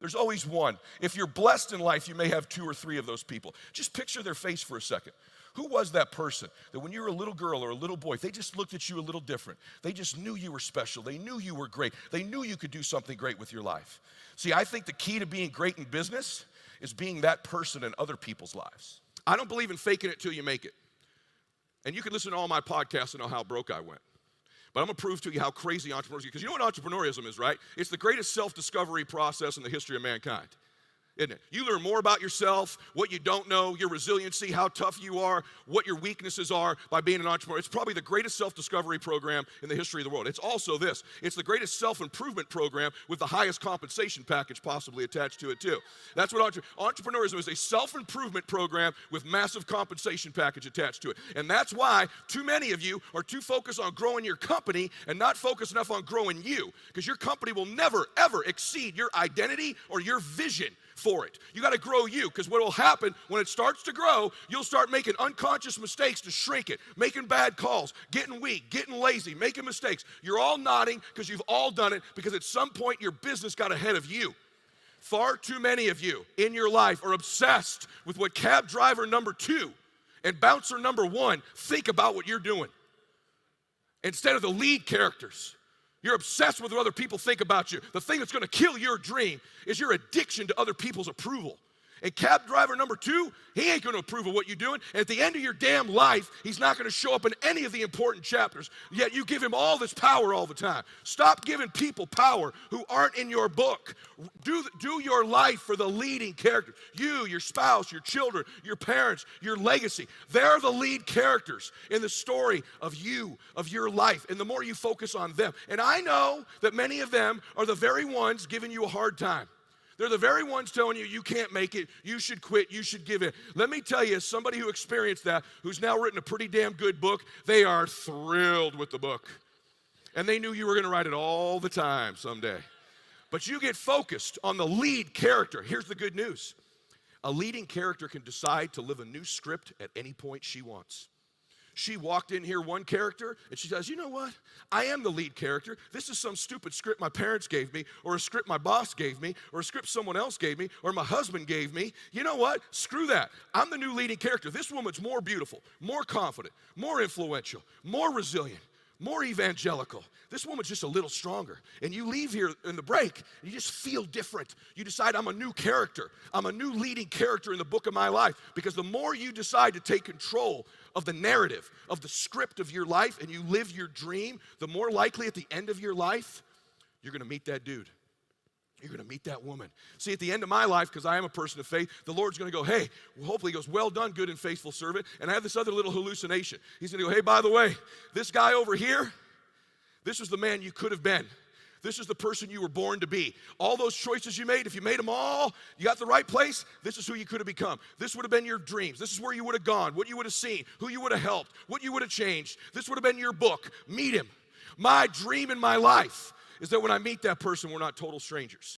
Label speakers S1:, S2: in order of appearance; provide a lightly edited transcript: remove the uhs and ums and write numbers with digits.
S1: There's always one. If you're blessed in life, you may have two or three of those people. Just picture their face for a second. Who was that person that when you were a little girl or a little boy, they just looked at you a little different? They just knew you were special. They knew you were great. They knew you could do something great with your life. See, I think the key to being great in business is being that person in other people's lives. I don't believe in faking it till you make it. And you can listen to all my podcasts and know how broke I went. But I'm going to prove to you how crazy entrepreneurs are. Because you know what entrepreneurship is, right? It's the greatest self-discovery process in the history of mankind. Isn't it? You learn more about yourself, what you don't know, your resiliency, how tough you are, what your weaknesses are by being an entrepreneur. It's probably the greatest self-discovery program in the history of the world. It's also this. It's the greatest self-improvement program with the highest compensation package possibly attached to it too. That's what entrepreneurism is, a self-improvement program with massive compensation package attached to it. And that's why too many of you are too focused on growing your company and not focused enough on growing you, because your company will never, ever exceed your identity or your vision for it. You got to grow you, because what will happen when it starts to grow, you'll start making unconscious mistakes to shrink it, making bad calls, getting weak, getting lazy, making mistakes. You're all nodding because you've all done it, because at some point your business got ahead of you. Far too many of you in your life are obsessed with what cab driver number 2 and bouncer number 1 think about what you're doing, instead of the lead characters. You're obsessed with what other people think about you. The thing that's going to kill your dream is your addiction to other people's approval. And cab driver number 2, he ain't going to approve of what you're doing. And at the end of your damn life, he's not going to show up in any of the important chapters. Yet you give him all this power all the time. Stop giving people power who aren't in your book. Do your life for the leading characters. You, your spouse, your children, your parents, your legacy. They're the lead characters in the story of you, of your life. And the more you focus on them. And I know that many of them are the very ones giving you a hard time. They're the very ones telling you, you can't make it, you should quit, you should give in. Let me tell you, as somebody who experienced that, who's now written a pretty damn good book, they are thrilled with the book. And they knew you were going to write it all the time someday. But you get focused on the lead character. Here's the good news. A leading character can decide to live a new script at any point she wants. She walked in here one character, and she says, you know what? I am the lead character. This is some stupid script my parents gave me, or a script my boss gave me, or a script someone else gave me, or my husband gave me. You know what? Screw that. I'm the new leading character. This woman's more beautiful, more confident, more influential, more resilient, more evangelical. This woman's just a little stronger. And you leave here in the break, and you just feel different. You decide, I'm a new character. I'm a new leading character in the book of my life. Because the more you decide to take control of the narrative, of the script of your life, and you live your dream, the more likely at the end of your life, you're going to meet that dude. You're going to meet that woman. See, at the end of my life, because I am a person of faith, the Lord's going to go, hey, hopefully he goes, well done, good and faithful servant. And I have this other little hallucination. He's going to go, hey, by the way, this guy over here, this was the man you could have been. This is the person you were born to be. All those choices you made, if you made them all, you got the right place, this is who you could have become. This would have been your dreams. This is where you would have gone, what you would have seen, who you would have helped, what you would have changed. This would have been your book. Meet him. My dream in my life is that when I meet that person, we're not total strangers.